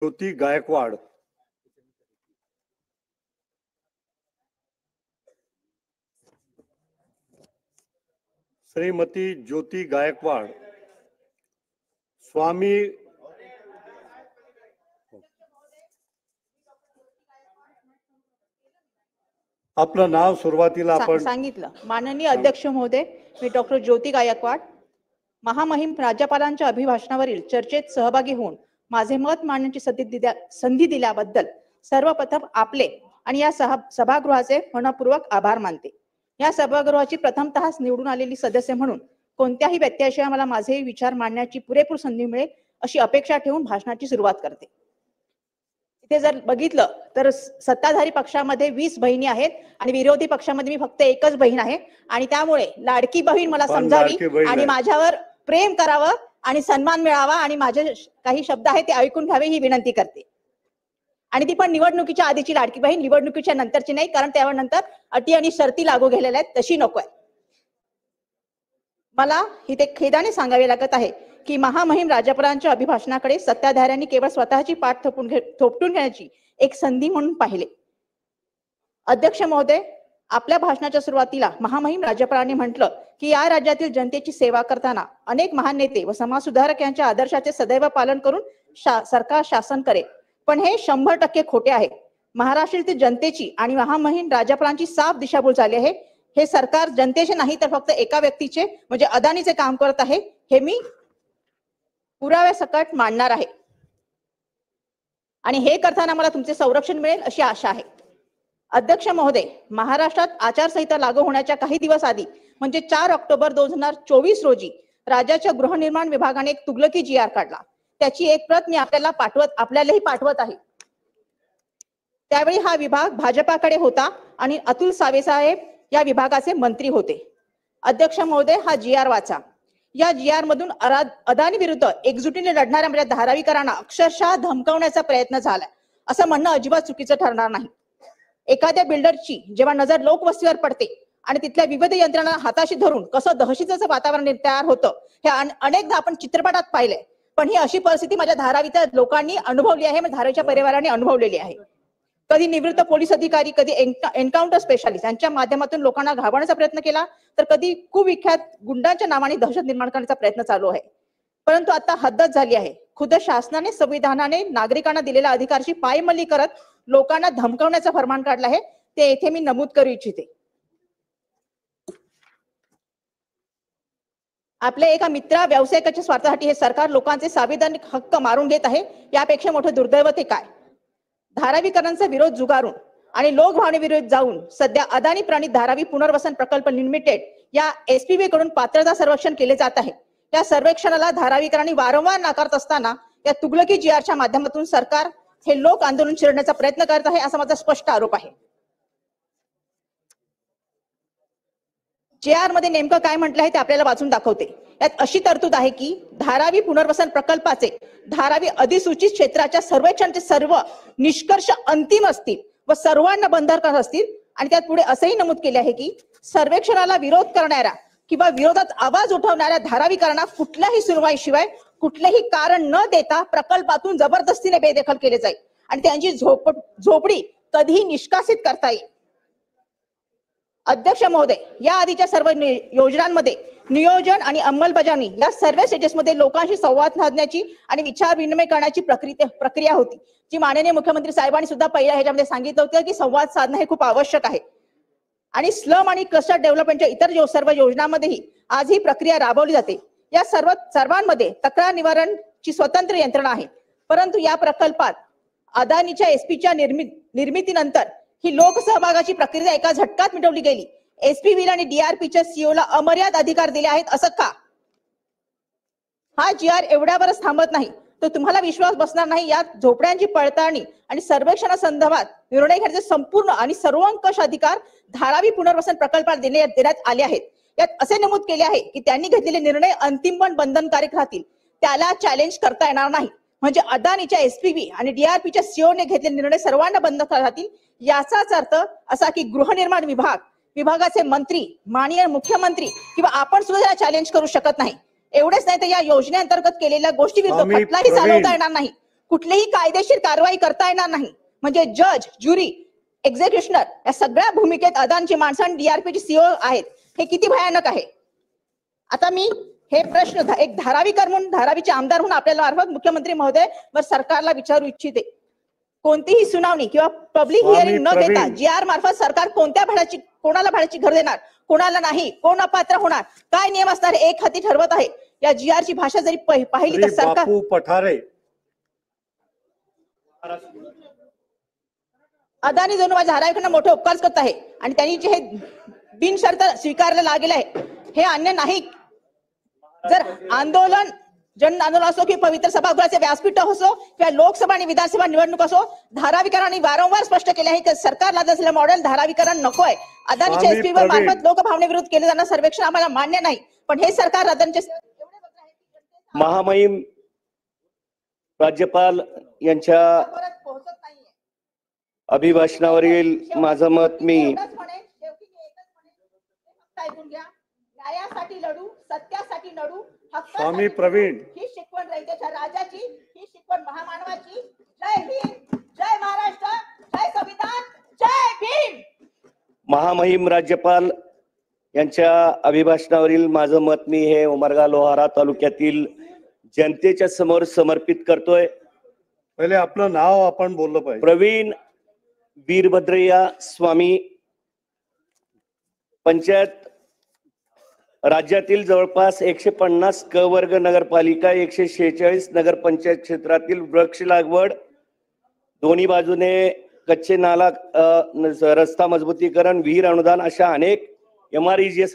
ज्योती गायकवाड, श्रीमती ज्योती गायकवाड, स्वामी आपलं नाव सुरुवातीला आपण सांगितलं। माननीय अध्यक्ष महोदय, मी डॉक्टर ज्योती गायकवाड महामहिम राज्यपालांच्या अभिभाषणावरील चर्चेत सहभागी होऊन माझे मत मांडण्याची संधी दिल्याबद्दल सर्वप्रथम आपले आणि या सभागृहाचे मनपूर्वक आभार मानते। या सभागृहाची प्रथमतः निवडून आलेली सदस्य म्हणून कोणत्याही व्यत्ययाशिवाय मला माझे विचार मांडण्याची पुरेपूर संधी मिळेल अशी अपेक्षा ठेवून भाषणाची सुरुवात करते। इथे जर बघितलं तर सत्ताधारी पक्षामध्ये 20 बहिणी आहेत आणि विरोधी पक्षामध्ये मी फक्त एकच बहीण आहे आणि त्यामुळे लाडकी बहीण मला समजावी आणि माझ्यावर प्रेम करावं आणि सन्मान मिळावा आणि माझे काही शब्द आहेत ते ऐकून घ्यावे ही विनंती करते। आणि ती पण निवडणुकीच्या आधीची लाडकी बहीण, निवडणुकीच्या नंतरची नाही, कारण त्यानंतर अटी आणि शर्ती लागू गेलेल्या आहेत, तशी नकोय। मला इथे खेदाने सांगावे लागत आहे की महामहिम राज्यपालांच्या अभिभाषणाकडे सत्ताधाऱ्यांनी केवळ स्वतःची पाठ थोपटून घेण्याची एक संधी म्हणून पाहिले। अध्यक्ष महोदय, आपल्या भाषणाच्या सुरुवातीला महामहिम राज्यपालांनी म्हटलं की या राज्यातील जनतेची सेवा करताना अनेक महान नेते व समाजसुधारक यांच्या आदर्शाचे सदैव पालन करून सरकार शासन करेल, पण हे 100% खोटे आहे। महाराष्ट्रातील जनतेची आणि महामहिम राज्यपालांची साफ दिशाभूल झाली आहे। हे सरकार जनतेचे नाही तर फक्त एका व्यक्तीचे म्हणजे अदानीचे काम करत आहे, हे मी पुराव्यासकट मांडणार आहे आणि हे करताना मला तुमचे संरक्षण मिळेल अशी आशा आहे। अध्यक्ष महोदय, महाराष्ट्रात आचारसंहिता लागू होण्याच्या काही दिवस आधी म्हणजे 4 ऑक्टोबर 2024 रोजी राज्याच्या गृहनिर्माण विभागाने एक तुगलकी GR काढला। त्याची एक प्रत मी आपल्यालाही पाठवत आहे। त्यावेळी हा विभाग भाजपाकडे होता आणि अतुल सावे साहेब या विभागाचे मंत्री होते। अध्यक्ष महोदय, हा GR वाचा। या GR मधून अदानी विरुद्ध एकजुटीने लढणाऱ्या म्हणजे धारावीकरांना अक्षरशः धमकावण्याचा प्रयत्न झाला, असं म्हणणं अजिबात चुकीचं ठरणार नाही। एखाद्या बिल्डरची जेव्हा नजर लोकवस्तीवर पडते आणि तिथल्या विविध यंत्रणा हाताशी धरून कसं दहशतीचं वातावरण तयार होतं हे अनेकदा आपण चित्रपटात पाहिलंय, पण ही अशी परिस्थिती माझ्या धारावीच्या लोकांनी अनुभवली आहे, धारावीच्या परिवाराने अनुभवलेली आहे। कधी निवृत्त पोलीस अधिकारी, कधी एन्काउंटर स्पेशालिस्ट यांच्या माध्यमातून लोकांना घाबरण्याचा प्रयत्न केला, तर कधी कुविख्यात गुंडांच्या नावाने दहशत निर्माण करण्याचा प्रयत्न चालू आहे। परंतु आता हद्दच झाली आहे। खुद्द शासनाने संविधानाने नागरिकांना दिलेल्या अधिकारची पायमल्ली करत लोकांना धमकावण्याचा फरमान काढला आहे, ते येथे मी नमूद करू इच्छिते। आपल्या एका मित्रा व्यावसायिकाच्या स्वार्थासाठी हे सरकार लोकांचे संविधानिक हक्क मारून घेत आहे, यापेक्षा मोठं दुर्दैव ते काय। धारावीकरांचा विरोध जुगारून आणि लोकभावनेविरोधात जाऊन सध्या अदानी प्रणित धारावी पुनर्वसन प्रकल्प लिमिटेड या SPV कडून पात्रता सर्वेक्षण केले जात आहे। या सर्वेक्षणाला धारावीकरांनी वारंवार नाकारत असताना या तुगलकी GRच्या माध्यमातून सरकार हे लोक आंदोलन चिरडण्याचा प्रयत्न करत आहे, असा माझा स्पष्ट आरोप आहे। GR मध्ये नेमकं काय म्हटलं आहे ते आपल्याला वाचून दाखवते। यात अशी तरतूद आहे की धारावी पुनर्वसन प्रकल्पाचे धारावी अधिसूचित क्षेत्राच्या सर्वेक्षणाचे सर्व निष्कर्ष अंतिम असतील व सर्वांना बंधनकारक असतील आणि त्यात पुढे असंही नमूद केले आहे की सर्वेक्षणाला विरोध करणाऱ्या किंवा विरोधात आवाज उठवणाऱ्या धारावीकरांना कुठल्याही सुनवाईशिवाय कुठलेही कारण न देता प्रकल्पातून जबरदस्तीने बेदखल केले जाईल आणि त्यांची झोपडी कधीही निष्कासित करता येईल। अध्यक्ष महोदय, या आधीच्या सर्व योजनांमध्ये नियोजन आणि अंमलबजावणी या सर्व स्टेजेसमध्ये लोकांशी संवाद साधण्याची आणि विचार विनिमय करण्याची प्रक्रिया होती, जी माननीय मुख्यमंत्री साहेबांनी सुद्धा पहिल्या ह्याच्यामध्ये सांगितलं होतं की संवाद साधणं हे खूप आवश्यक आहे। आणि स्लम आणि क्लस्टर डेव्हलपमेंटच्या इतर सर्व योजनांमध्येही आज ही प्रक्रिया राबवली जाते। या सर्वांमध्ये तक्रार निवारणची स्वतंत्र यंत्रणा आहे, परंतु या प्रकल्पात अदानीच्या SPVच्या निर्मितीनंतर ही लोकसहभागाची प्रक्रिया एका झटक्यात मिटवली गेली। SPV आणि DRPच्या CEOला अमर्याद अधिकार दिले आहेत, असं का? हा GR एवढ्यावरच थांबत नाही, तर तुम्हाला विश्वास बसणार नाही। यात झोपड्यांची पडताळणी आणि सर्वेक्षणासंदर्भात निर्णय घेण्याचे संपूर्ण आणि सर्वंकष अधिकार धारावी पुनर्वसन प्रकल्पाला देण्यात आले आहेत। यात असे नमूद केले आहे की त्यांनी घेतलेले निर्णय अंतिम पण बंधनकारक राहतील, त्याला चॅलेंज करता येणार नाही। म्हणजे अदानीच्या SPV आणि DRPच्या CEOने घेतलेले निर्णय सर्वांना बंधनकारक राहतील। याचाच अर्थ असा की गृहनिर्माण विभागाचे मंत्री, माननीय मुख्यमंत्री किंवा आपण सुद्धा त्याला चॅलेंज करू शकत नाही। एवढेच नाही तर या योजनेअंतर्गत केलेल्या गोष्टी विरुद्ध खटलाही चालवता येणार नाही। कुठलीही कायदेशीर कारवाई करता येणार नाही. म्हणजे जज, ज्युरी, एक्झिक्युशनर या सगळ्या भूमिकेत अदानीची माणसं आणि डीआरपीची सीओ आहेत. हे किती भयानक आहे. आता मी हे प्रश्न एक धारावीकर म्हणून, धारावीचे आमदार म्हणून आपल्याला मार्फत मुख्यमंत्री महोदय व सरकारला विचारू इच्छिते. कोणतीही सुनावणी किंवा पब्लिक स्वामी हिअरिंग न देता प्रवीण. जीआर मार्फत सरकार कोणाला भाड्याची घर देणार, कोणाला नाही, कोण अपात्र होणार, काय नियम असणार, एक हाती ठरवत आहे. या जीआर ची भाषा जरी पाहिली तर श्री सरकार बापू पठारे. अदानी जणू माझ्या धारावीकडनं मोठे उपकार करत आहे आणि त्यांनी जे हे बिनशर्त स्वीकारलं लागेल आहे हे अन्य नाही. जर आंदोलन, जन आंदोलन असो की पवित्र सभागृहाचे व्यासपीठ असो किंवा लोकसभा आणि विधानसभा निवडणूक असो, धारावीकरांनी वारंवार स्पष्ट केले आहे की सरकार लागत असलेलं मॉडेल धारावीकरांना नको आहे. अदानीच्या स्वामी एसपीवर प्रवीण. मार्फत लोकभावनेविरुद्ध केले जाणारं सर्वेक्षण आम्हाला मान्य नाही. पण हे सरकार अदानीचे महामहिम राज्यपाल यांच्या पोहोचत नाहीये. अभिभाषणावरील माझं मत मी एवढंच म्हणेन, शेवटी मी एकच म्हणेन, फक्त ऐकून घ्या. न्यायासाठी लढू, सत्यासाठी लढू, हक्कासाठी स्वामी लढू. प्रवीण. ही शिकवण रयतेच्या राजाची, ही शिकवण महामानवाची. जय भीम, जय महाराष्ट्र, जय संविधान, जय भीम. महामहिम राज्यपाल यांच्या अभिभाषणावरील माझं मत मी हे उमरगा लोहारा तालुक्यातील जनतेच्या समोर समर्पित करतोय. पहिले आपलं नाव आपण बोललं पाहिजे. प्रवीण वीरभद्रय्या स्वामी, पंचायत राज्यातील जवळपास 150 क वर्ग नगरपालिका, 146 नगरपंचायत क्षेत्रातील वृक्ष लागवड, दोन्ही बाजूने कच्चे नाला, रस्ता मजबूतीकरण, विहीर अनुदान अशा अनेक MREGA